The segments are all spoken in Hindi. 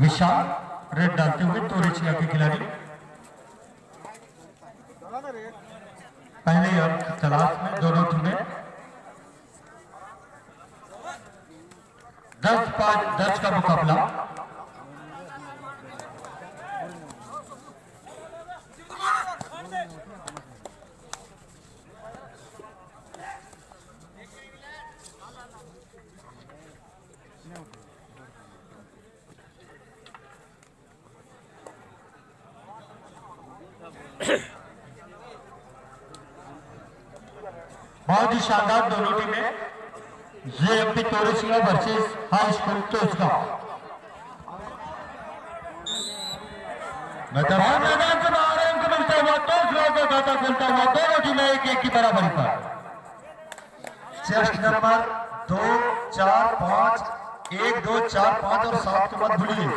विशाल रेड डालते हुए तोरेचिया के खिलाड़ी पहले अंक तलाश में दोनों टीमें 10-5 का मुकाबला। बहुत ही शानदार दोनों टीमें जेएमपी तोरेचिया वर्सेस हाई स्कूल तोसगांव। मैदान से बाहर अंक मिलता हुआ तोसगांव का खाता खुलता हुआ दोनों टीमें 1-1 की बराबरी पर। चेस्ट नंबर 2, 4, 5, 1, 2, 4, 5 और 7 को मत भूलिए।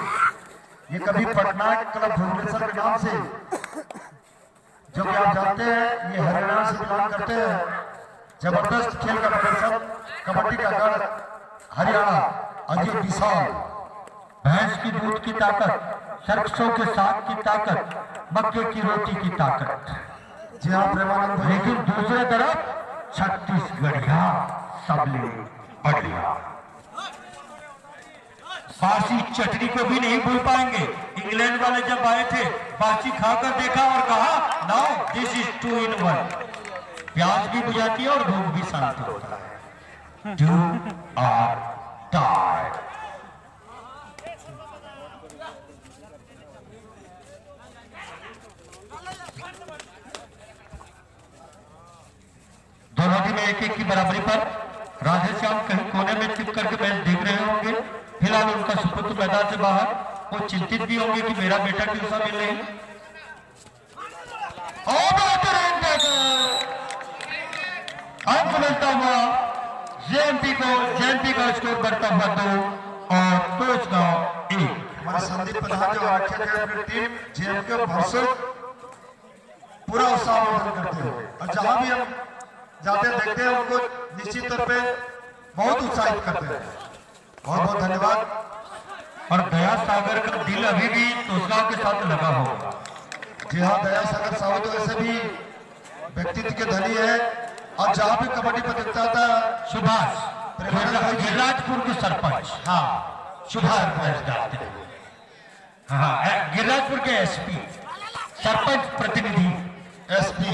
ये कभी पटना क्लब भुवनेश्वर के नाम से, जो कि आप जानते हैं, ये हरियाणा से बिलोंग करते हैं। जबरदस्त खेल का प्रदर्शन, कबड्डी का गढ़ हरियाणा, अजय विशाल। भैंस की दूध की ताकत, सरसों के साग की ताकत, मक्के की रोटी की ताकत। जी हाँ प्रेमानंद भाई। लेकिन दूसरे तरफ छत्तीसगढ़िया सबले बढ़िया। बासी चटनी को भी नहीं भूल पाएंगे। इंग्लैंड वाले जब आए थे, बासी खाकर देखा और कहा नाउ दिस इज 2 in 1। प्याज भी बुझाती है और भूख भी शांत होता है। Do or die। दोनों टीमें 1-1 की बराबरी पर। राधेश्याम कहीं कोने में चुप करके मैच देख रहे होंगे। फिलहाल उनका सुपुत्र मैदान से बाहर, वो चिंतित भी होंगे कि मेरा बेटा क्यों सा मिल नहीं। अंक मिलता हुआ जेएमपी का स्कोर बढ़ता हुआ 2 और तोसगांव 1। हमारे संदीप प्रधान जो आख्या के अपनी टीम जेएमके वर्सेस पूरा उत्साह करते हैं और जहां भी हम जाते हैं देखते हैं उनको निश्चित तौर पे बहुत उत्साहित करते हैं। बहुत बहुत धन्यवाद। और दया सागर का दिल अभी भी तोसगांव के साथ लगा होगा। जी हाँ, दया सागर साहब तो ऐसे भी व्यक्तित्व के धनी है और जहाँ भी कबड्डी प्रतियोगिता था सुभाष गिरिराजपुर के सरपंच। हाँ, सुभाष डालते हैं। हाँ, गिरिराजपुर के एसपी, सरपंच प्रतिनिधि एसपी।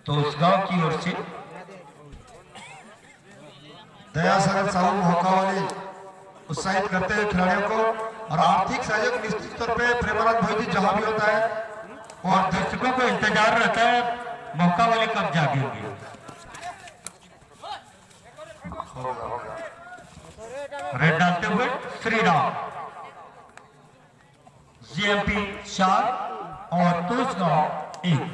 तो उस गांव की ओर से दया सागर साहू मौका वाले उत्साहित करते हैं खिलाड़ियों को और आर्थिक सहयोग निश्चित तौर पे प्रेमानंद भाई जी जहां भी होता है और दर्शकों को इंतजार रहता है मौका वाले कब जागेंगे। रेड डालते हुए श्री राम, जेएमपी 4 और तोसगांव 1।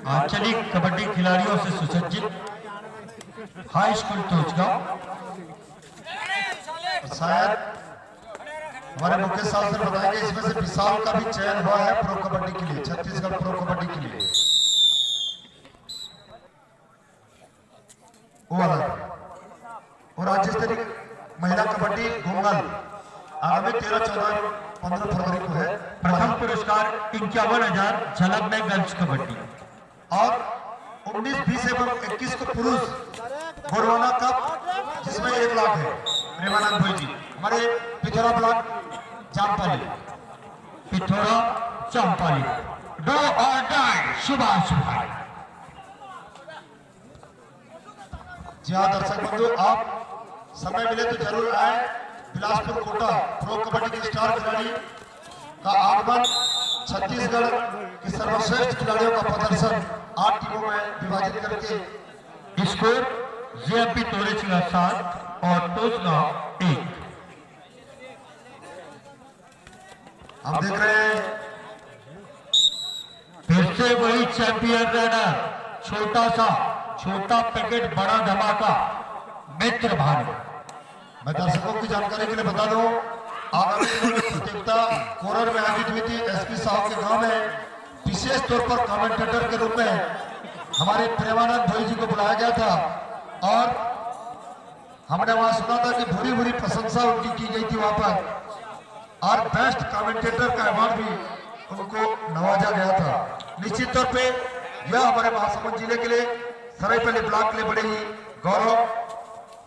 आंचलिक कबड्डी खिलाड़ियों से सुसज्जित हाई स्कूल तोसगांव। शायद हमारे मुख्य साहब से बताएंगे, इसमें से विशाल का भी चयन हुआ है प्रो कबड्डी के लिए, छत्तीसगढ़ प्रो कबड्डी के लिए। वो अलग। और राज्य स्तरीय महिला कबड्डी गोंगल आगामी 13, 14, 15 फरवरी को है। प्रथम पुरस्कार 51,000 झलक में गर्ल्स कबड्डी और 19, 20 एवं 21 को पुरुष गोरवाना कप, जिसमें 1 लाख है। प्रेमानंद भाई जी हमारे पिथौरा ब्लॉक जामपाली, पिथौरा चांपाली। डो और डाई सुभाष भाई। जी हाँ दर्शक बंधु, आप समय मिले तो जरूर आए। बिलासपुर कोटा प्रो कबड्डी के स्टार खिलाड़ी का आगमन, छत्तीसगढ़ के सर्वश्रेष्ठ खिलाड़ियों का प्रदर्शन 8 टीमों में विभाजित करके। स्कोर जेएमपी तोरेचिया 7 और तोसगांव 1। हम देख रहे हैं फिर से वही चैंपियन रनर, छोटा पैकेट बड़ा धमाका, मित्र भानु। मैं दर्शकों की जानकारी के लिए बता दूं, आगामी दिनों में प्रतियोगिता कोरर में आयोजित हुई थी एसपी साहब के गांव में, विशेष तौर पर कमेंटेटर के रूप में हमारे प्रेमानंद भाई जी को बुलाया गया था और हमने वहां सुना था कि भूरी भूरी प्रशंसा उनकी की गई थी वहां पर और बेस्ट कमेंटेटर का अवार्ड भी उनको नवाजा गया था। निश्चित तौर पे यह हमारे महासमुंद जिले के लिए सरायपल्ली ब्लॉक के लिए बड़े ही गौरव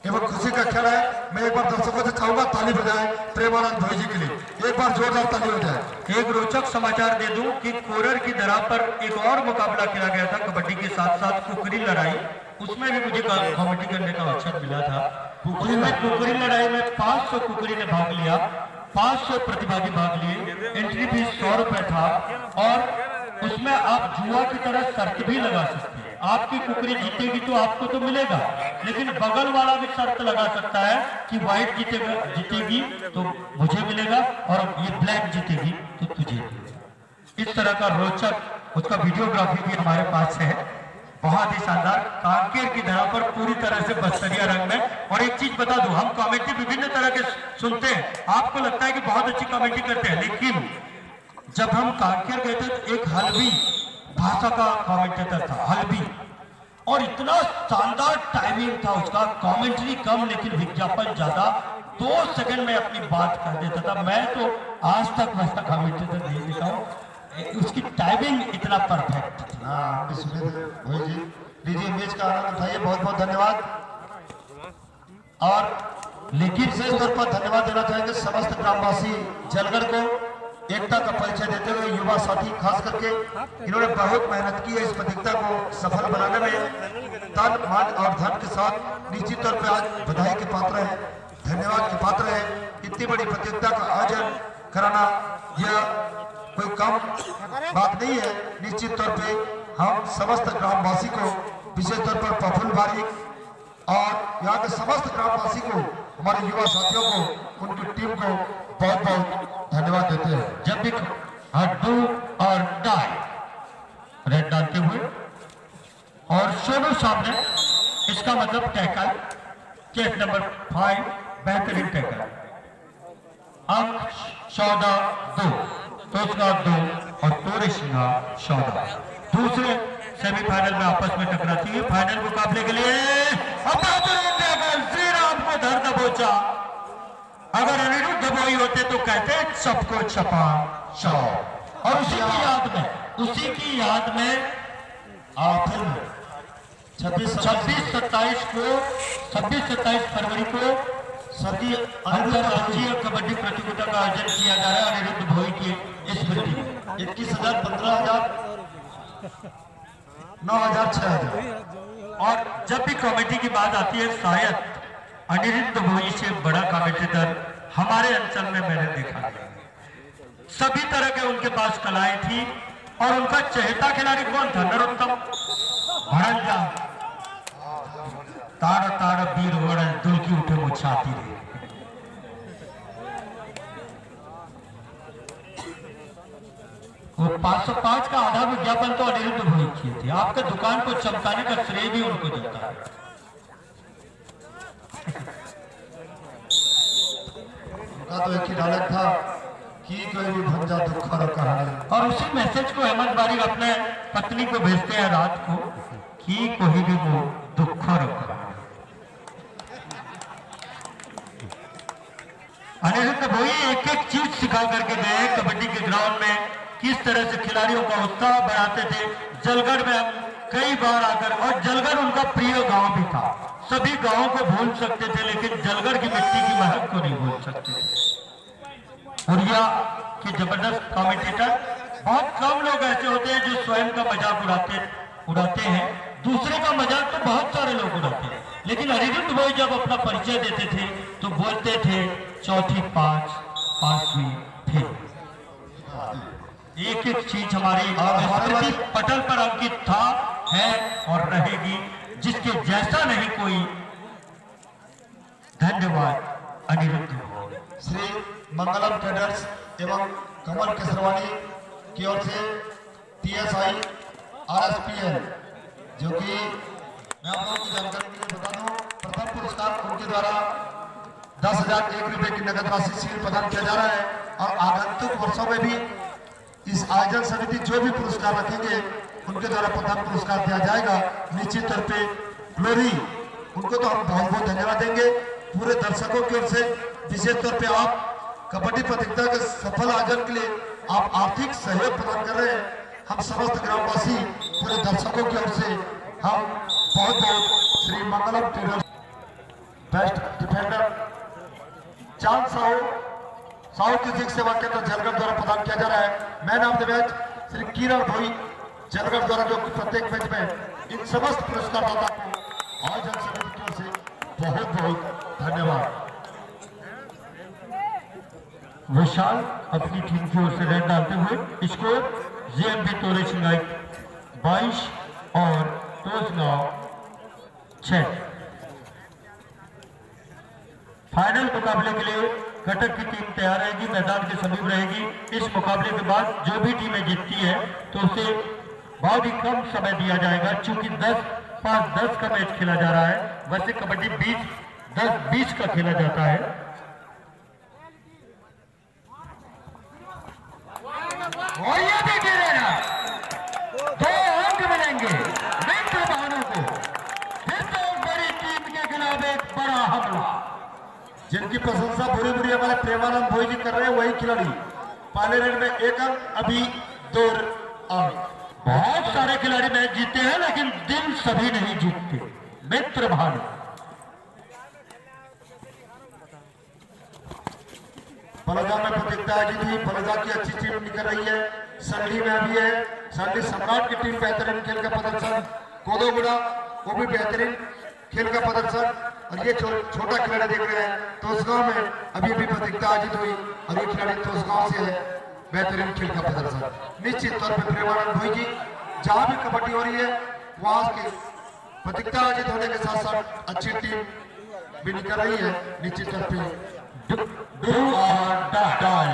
एवं खुशी का क्षण है। मैं एक बार दर्शकों से चाहूंगा ताली बजाएं प्रेमानंद भाई जी के लिए, एक बार जोरदार ताली हो जाए। एक रोचक समाचार दे दूं कि कोरर की दरा पर एक और मुकाबला खेला गया था कबड्डी के साथ साथ कुकरी लड़ाई, उसमें भी मुझे कमेंटी करने का अवसर मिला था। कुकरी लड़ाई में 500 कुकरी ने भाग लिया, 500 प्रतिभागी भाग लिए, एंट्री फीस 100 रुपए था और उसमें आप जुआ की तरह शर्त भी लगा सकते हैं। आपकी कुकरी जीतेगी तो आपको तो मिलेगा, लेकिन बगल वाला भी शर्त लगा सकता है कि व्हाइट जीतेगी तो मुझे मिलेगा और ये ब्लैक जीतेगी तो तुझे मिलेगा। इस तरह का रोचक उसका वीडियोग्राफी भी हमारे पास है, बहुत ही शानदार। कांकेर की धरा पर पूरी तरह से बस्तरिया रंग में। और एक चीज बता दूं, हम कमेंट्री विभिन्न तरह के सुनते हैं, आपको लगता है कि बहुत अच्छी कमेंट्री करते हैं, लेकिन जब हम कांकेर गए थे तो एक हल्बी भाषा का कमेंटेटर था, हल्बी, और इतना शानदार टाइमिंग था उसका, कमेंट्री कम लेकिन विज्ञापन ज्यादा, 2 सेकंड में अपनी बात कर देता था। मैं तो आज तक वैसा कमेंटेटर नहीं देखा हूं, उसकी टाइमिंग इतना परफेक्ट थी। हाँ, भाई जी लीजिए इमेज का आनंद उठाइए, बहुत बहुत धन्यवाद। और लेकिन विशेष तौर पर धन्यवाद देना चाहेंगे समस्त ग्रामवासी जलगढ़ को एकता का परिचय देते हुए युवा साथी, खास करके इन्होंने बहुत मेहनत की है इस प्रतियोगिता को सफल बनाने में, तन मन और धन के साथ। निश्चित तौर पर आज बधाई के पात्र है, धन्यवाद के पात्र है। इतनी बड़ी प्रतियोगिता का आयोजन कराना यह कोई कम बात नहीं है। निश्चित तौर पे हम समस्त ग्रामवासी को, विशेष तौर पर प्रफुल्ल बारिक और यहाँ के समस्त ग्रामवासी को, हमारे युवा साथियों को, उनकी टीम को बहुत बहुत धन्यवाद देते हैं। जब भी डू और डाई रेड डालते हुए और सोनू सामने, इसका मतलब टैकल, केस नंबर 5 बेहतरीन टैकल, अंक 14-2, तोसगा 2 और तोरेशिंगा 14। दूसरे सेमीफाइनल में आपस में टकराती है। फाइनल मुकाबले के लिए श्री राम को धर दबोचा। अगर अनिरुद्ध बोई होते तो कहते सबको छपा शौ। और उसी की याद में 26-27 फरवरी को सभी अंतरराष्ट्रीय कबड्डी प्रतियोगिता का आयोजन किया जा रहा है अनिरुद्ध भोई की स्मृति में। 21,000, 15,000, 9,000, 6,000। और जब भी कमेटी की बात आती है, शायद अनिरुद्ध भोई से बड़ा कमेटीटर हमारे अंचल में मैंने देखा नहीं। सभी तरह के उनके पास कलाएं थी और उनका चहेता खिलाड़ी कौन था? नरोत्तम भड़ंजा। ताड़ ताड़ वीर वरण दुलकी उठे मुछाती रहे। वो 505 का आधा विज्ञापन तो अनिरुद्ध भोई किए थे। आपके दुकान को चमकाने का श्रेय भी उनको देता है। उनका तो एक ही डायलॉग था कि कोई भी भंजा दुख और कहानी। और उसी मैसेज को हेमंत बारिक अपने पत्नी को भेजते हैं रात को कि कोई भी वो दुख और कहानी। अनिरुद्ध भोई एक एक चीज सिखा करके गए कबड्डी के ग्राउंड में, किस तरह से खिलाड़ियों का उत्साह बढ़ाते थे। जलगढ़ में कई बार आकर, और जलगढ़ उनका प्रिय गांव भी था। सभी गांवों को भूल सकते थे लेकिन जलगढ़ की मिट्टी की महक को नहीं भूल सकते थे। उड़िया के जबरदस्त कमेंटेटर, बहुत कम लोग ऐसे होते हैं जो स्वयं का मजाक उड़ाते हैं। दूसरे का मजाक तो बहुत सारे लोग उड़ाते हैं, लेकिन अनिरुद्ध भोई जब अपना परिचय देते थे तो बोलते थे चौथी 5, 5वीं फिर। एक एक चीज हमारी स्मृति पटल पर अंकित था, है और रहेगी, जिसके जैसा नहीं कोई। धन्यवाद अनिरुद्ध भोई। श्री मंगलम ट्रेडर्स एवं कमल केसरवानी की ओर से TSI RSPL, जो कि मैं आप लोगों की जानकारी के लिए बता दूं, प्रथम पुरस्कार उनके द्वारा 10,001 रुपए की नगद राशि शील प्रदान किया जा रहा है। और आगंतुक वर्षों में भी इस आयोजन समिति जो भी पुरस्कार रखेंगे उनके द्वारा प्रथम पुरस्कार दिया जाएगा। निश्चित तौर पे ग्लोरी उनको तो हम बहुत बहुत धन्यवाद देंगे। पूरे दर्शकों की ओर से विशेष तौर पे आप कबड्डी प्रतियोगिता के सफल आयोजन के लिए आप आर्थिक सहयोग प्रदान कर रहे हैं। हम समस्त ग्रामवासी पूरे दर्शकों की ओर से हम बहुत बहुत श्री मंगलम ट्रेडर्स बेस्ट डिफेंडर चांद साहू कृषि सेवा केंद्र जलगढ़ द्वारा प्रदान किया जा रहा है। Man of the match Shri Kiran Bhoi Jalgarh द्वारा जो प्रत्येक मैच में इन समस्त पुरस्कार दाता को आयोजन समिति की ओर से बहुत बहुत धन्यवाद। विशाल अपनी टीम की ओर से रन डालते हुए स्कोर जेएमबी तोरे सिंगाई 22 और तोसगांव 6। फाइनल मुकाबले के लिए कटक की टीम तैयार रहेगी, मैदान के समीप रहेगी। इस मुकाबले के बाद जो भी टीमें जीतती है तो उसे बहुत ही कम समय दिया जाएगा, चूंकि 10-5-10 का मैच खेला जा रहा है। वैसे कबड्डी 10-20 का खेला जाता है। और ये भी गिरेगा, 2 अंक मिलेंगे मित्र भानों को। फिर तो बड़ी टीम के खिलाफ एक बड़ा हमला, जिनकी प्रशंसा बुरी बुरी हमारे प्रेमानंद भोई जी कर रहे हैं, वही खिलाड़ी पहले रेड में 1 अंक, अभी 2 अंक। बहुत सारे खिलाड़ी मैच जीते हैं लेकिन दिल सभी नहीं जीतते। मित्र भानु फलदा में प्रतियोगिता आयोजित हुई। फलदा की अच्छी टीम निकल रही है। संगली में अभी है संगली सम्राट की टीम बेहतरीन खेल का प्रदर्शन। कोदोगुड़ा वो भी बेहतरीन खेल का प्रदर्शन। और ये छोटा खिलाड़ी देख रहे हैं तोसगांव में अभी प्रतियोगिता आयोजित हुई और ये खिलाड़ी तोसगांव से है, बेहतरीन खेल का प्रदर्शन। निश्चित तौर पर प्रेमानंद भोई जी जहां भी कबड्डी हो रही है वहां के प्रतियोगिता आयोजित होने के साथ साथ अच्छी टीम भी निकल रही है। निश्चित तौर पर डू और डाई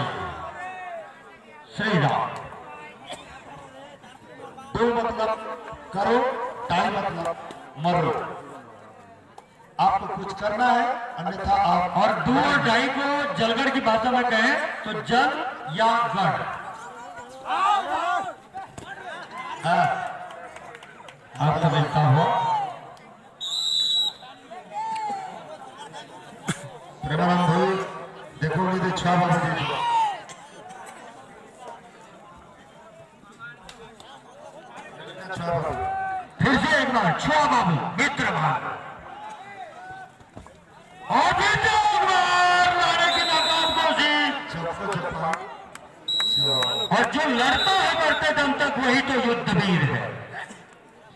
श्री राम। डू मतलब करो, डाई मतलब मरो। आपको कुछ करना है, अन्यथा आप और डू और डाई को जलगढ़ की भाषा में कहें तो जल या गढ़। आपको मिलता हो प्रेमानंद भाई देखोगे तो छह बाबू देखो। फिर से एक बार छुआ बाबू मित्र भानु और फिर से एक बार लाने की नाकाम कोशिश। और जो लड़ता है मरते दम तक वही तो युद्धवीर है।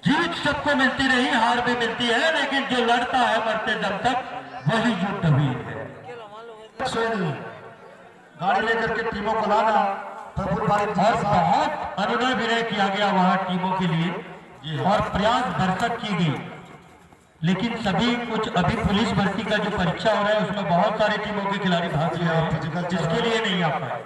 जीत सबको मिलती नहीं, हार भी मिलती है, लेकिन जो लड़ता है मरते दम तक वही युद्धवीर है। गाड़ी लेकर के टीमों को लाना और बहुत अनुनय विनय किया गया वहां टीमों के लिए और प्रयास भरसक की गई, लेकिन सभी कुछ अभी पुलिस भर्ती का जो परीक्षा हो रहा है उसमें बहुत सारी टीमों के खिलाड़ी भाग ले रहे हैं, जिसके लिए नहीं आ पाए।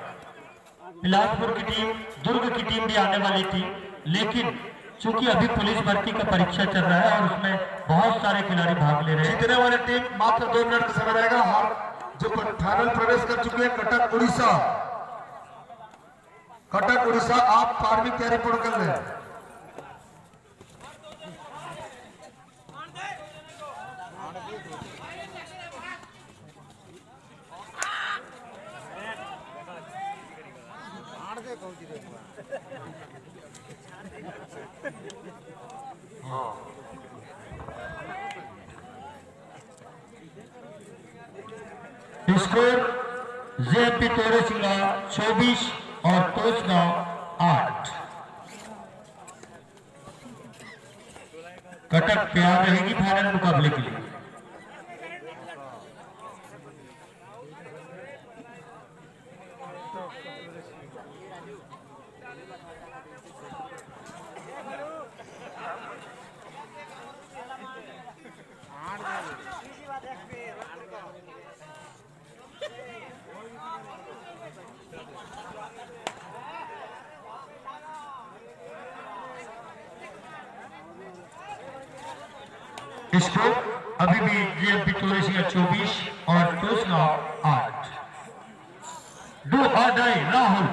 बिलासपुर की टीम, दुर्ग की टीम भी आने वाली थी, लेकिन चूंकि अभी पुलिस भर्ती का परीक्षा चल रहा है और उसमें बहुत सारे खिलाड़ी भाग ले रहे हैं। जीतने वाली टीम मात्र 2 मिनट का समय रहेगा। जो फाइनल प्रवेश कर चुके हैं कटक उड़ीसा, आप फार्मिंग तैयारी पूर्ण कर लें। स्कोर जेएमपी तोरे सिंगा 24 और तोसगांव 8। कटक तैयार रहेगी फाइनल मुकाबले के लिए। स्कोर अभी भी जेएमपी तोरे सिंगा 24 और तोसगांव 8। डू और डाई राहुल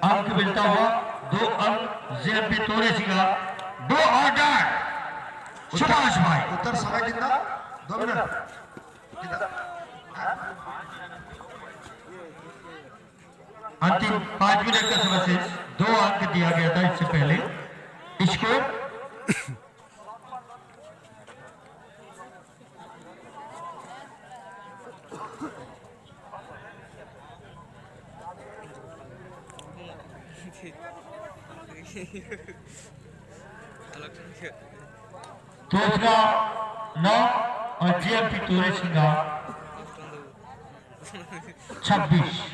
अंक मिलता हुआ 2 अंक जेएमपी तोरे सिंगा 2 ऑर्डर। सुभाष भाई उत्तर समय कितना 2 मिनट कितना अंतिम 5 मिनट का समय से 2 अंक दिया गया था इससे पहले। स्कोर तोसगा 9 और जेएमपी तोरे सिंगा 26।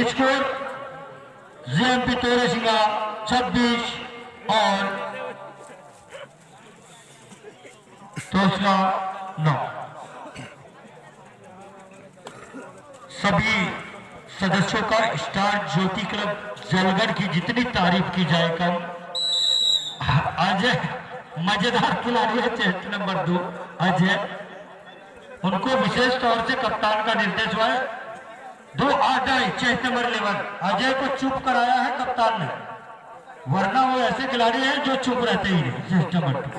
स्कोर जेएमपी तोरे सिंगा 26 और तोसगा 9। सभी सदस्यों का स्टार ज्योति क्लब जलगढ़ की जितनी तारीफ की जाए कम। अजय मजेदार खिलाड़ी है, चेस्ट नंबर 2 अजय, उनको विशेष तौर से कप्तान का निर्देश हुआ है 2 ऑर्डर चेस्ट नंबर 11। अजय को चुप कराया है कप्तान ने, वरना वो ऐसे खिलाड़ी हैं जो चुप रहते ही नहीं। चेस्ट नंबर 2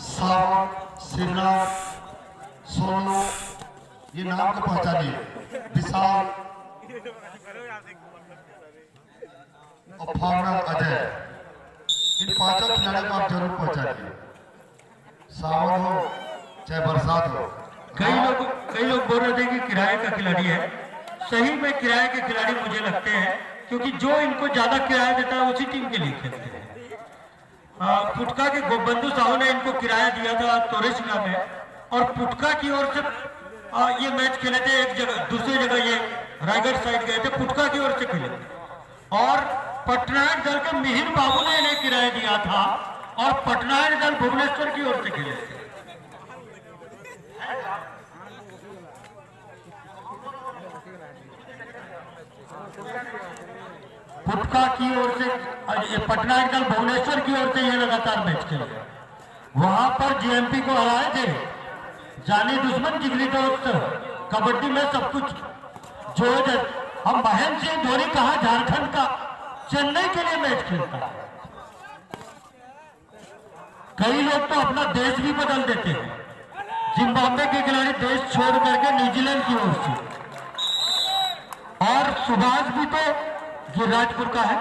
सावन, शिवराज, सोनू, ये नाम को पहचानिए। विशाल और फावड़ा अजय, इन 5 खिलाड़ियों को आप जरूर पहचानिए। सावन हो चाहे बरसात हो। कई लोग बोल रहे थे कि किराए का खिलाड़ी है। सही में किराए के खिलाड़ी मुझे लगते हैं, क्योंकि जो इनको ज्यादा किराया देता है उसी टीम के लिए खेलते हैं। पुटका के गोबंधु साहू ने इनको किराया दिया था तोरे सिंगा में, और पुटका की ओर से ये मैच खेले थे। एक जगह दूसरी जगह ये रायगढ़ साइड गए थे, पुटका की ओर से खेले थे। और पटनायक दल के मिहिर बाबू ने इन्हें किराया दिया था, और पटनायक दल भुवनेश्वर की ओर से खेले थे। पुटका की ओर से पटनायक दल भुवनेश्वर की ओर से ये लगातार मैच खेले, वहां पर जेएमपी को हराए थे। जानी दुश्मन जिगरी दोस्त, कबड्डी में सब कुछ जो हम महेंद्र सिंह धोनी कहा झारखंड का चेन्नई के लिए मैच खेलता है। कई लोग तो अपना देश भी बदल देते हैं। जिम्बाब्वे के खिलाड़ी देश छोड़ करके न्यूजीलैंड की ओर से, और सुभाष भी तो गिरिराजपुर का है।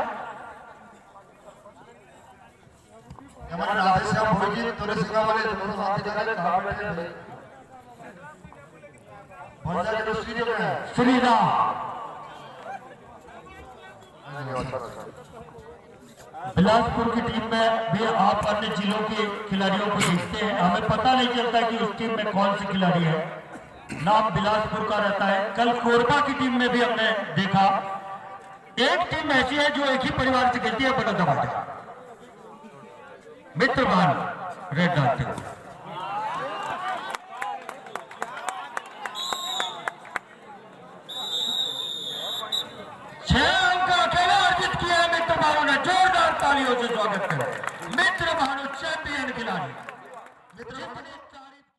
हमारे राधे श्याम भोजी तोरे सिंगा वाले दोनों साथी जा रहे हैं, कहां बैठे हैं भाई? भंजा के तो स्टूडियो में है। श्रीराम बिलासपुर की टीम में भी आप अन्य जिलों के खिलाड़ियों को देखते हैं, हमें पता नहीं चलता कि उस टीम में कौन से खिलाड़ी है। नाम बिलासपुर का रहता है। कल कोरबा की टीम में भी हमने देखा, एक टीम ऐसी है जो एक ही परिवार से खेलती है, बड़ौदा मित्र भानु रेड डालते हुए। 6 अंक का अकेला अर्जित किया है मित्र भानु ने, जोरदार तालियों से स्वागत करें। मित्र भानु चैंपियन खिलाड़ी।